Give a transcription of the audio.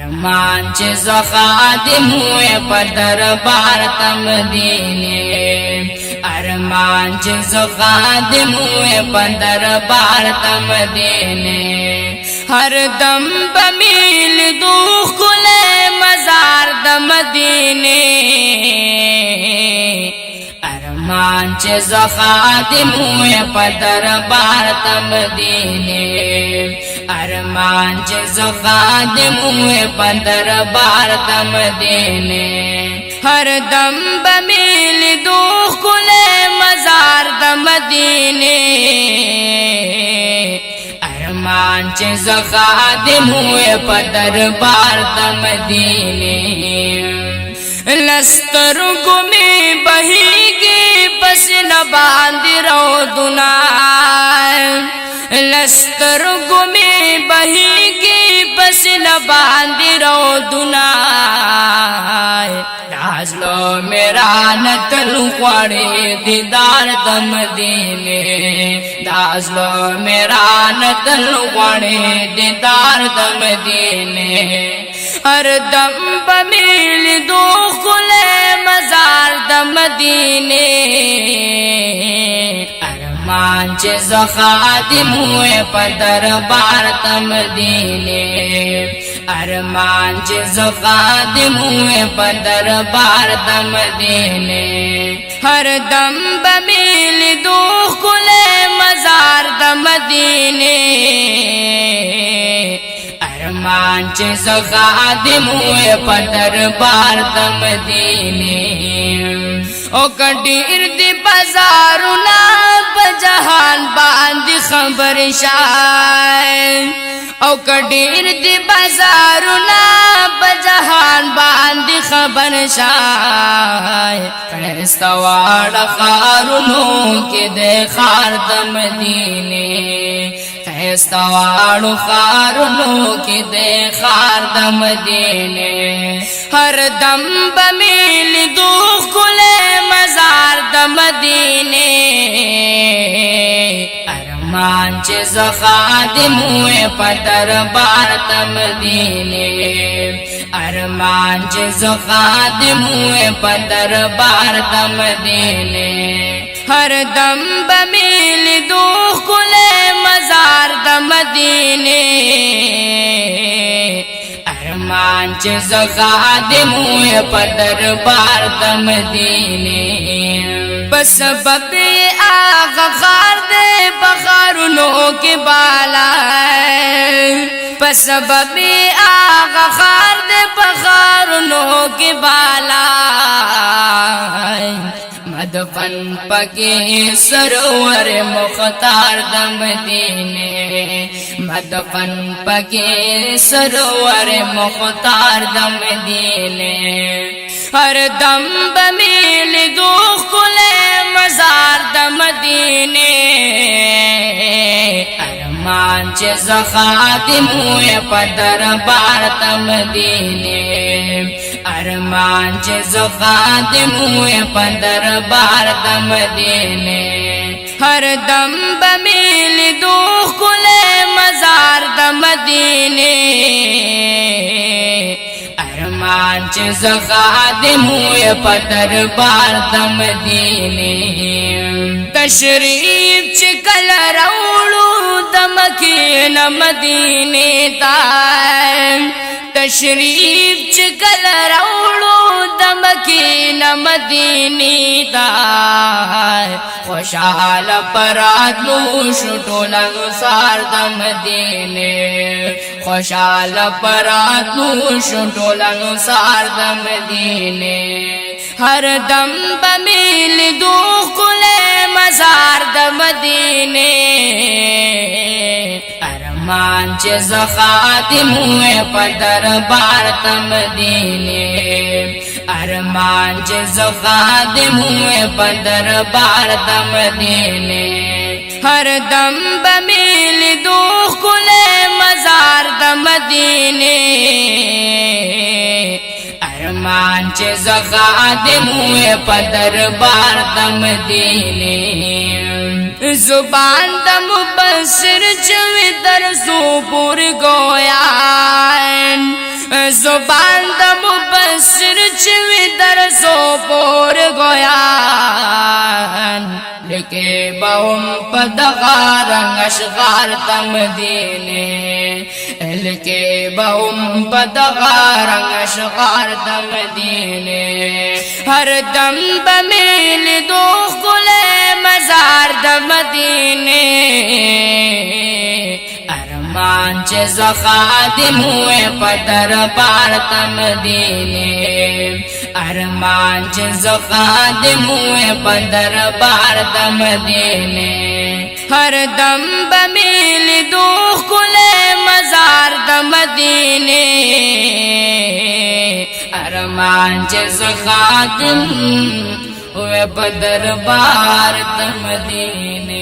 ارمان چې زه خادم وې په دربار ته مدینه ارمان چې زه خادم وې په دربار ته مدینه هر دم بمیل دو ښکلی مزار د مدینه ارمان چې زه خادم وې په دربار ته مدینه ارمان چې زه خادم وې په دربار ته مدینه هر دم بمیل دو ښکلی مزار د مدینه ارمان چې زه خادم وې په دربار ته مدینه لسترګو مې بهیږي پس نه باندې رودونه لسترګو مې بهیږي پس نه باندې رودونه نازلو میرا نتل غواړي دیدار د مدینه نازلو میرا نتل غواړي دیدار د مدینه ہر دم بمیل دو ښکلی مزار د مدینه ارمان چې زه خادم وې په دربار ته مدینه ارمان چې زه خادم وې په دربار ته مدینه هر دم بمیل دو ښکلی مزار د مدینه ارمان چې زه خادم وې په دربار د مدینه او کډیر دی بازارونه په جهان باندې خبر شای او کډیر دی بازارونه په جهان باندې خبر شای کړهستواړ خارونو کې د خار د مدینه کړهستواړ خارونو کې د خار د مدینه هر دم بمیل دو ښکلی مزار د مدینه ارمان چې زه خادم وې په دربار ته مدینه ارمان چې زه خادم وې په دربار ته مدینه هر دم بمیل دو ښکلی مزار د مدینه ارمان چې زه خادم وې په دربار د مدینه په سبب آغا غار دې په غارونو کې بالا په سبب آغا غار دې په غارونو کې بالا مدفن پکې سرور مختار د مدینه مدفن پکې سرور مختار د مدینه ہر دم بمیل دو ښکلی مزار د مدینه ارمان چې زه خادم وې په دربار ته مدینه ارمان چې زه خادم وې په دربار د مدینه هر دم بمیل دو ښکلی مزار د مدینه ارمان چې زه خادم وې په دربار د مدینه تشریف چې کله راوړو د مکې نه مدینې ته تشریف چې کله راوړو د مکې نه مدینې ته خوشحاله پراتلو شو ټول انصار د مدینه خوشحاله پراتلو شو ټول انصار د مدینه هر دم بمیل دو ښکلی مزار د مدینه ارمان چې زه خادم وې په دربار ته مدینه ارمان چې زه خادم وې په دربار ته مدینه ہر دم بمیل دو ښکلی مزار د مدینه ارمان چې زه خادم وې په دربار د مدینه زبان د مبصر چوي در زو پور گویا زبان د مبصر چوی در سو پور گویان لکه باهم پدغا رنگ اشغار تمدینه لکه باهم پدغا رنگ اشغار تمدینه ہر دم بمیل دو خلے مزار د مدینے ارمان چه زخادم ہوئے پدر بار تمدینے ارمان چه زخادم ہوئے پدر بار تمدینے ہر دم بمیل دو خلے مزار د مدینے ارمان چه زخادم ہوئے پدر بار تمدینے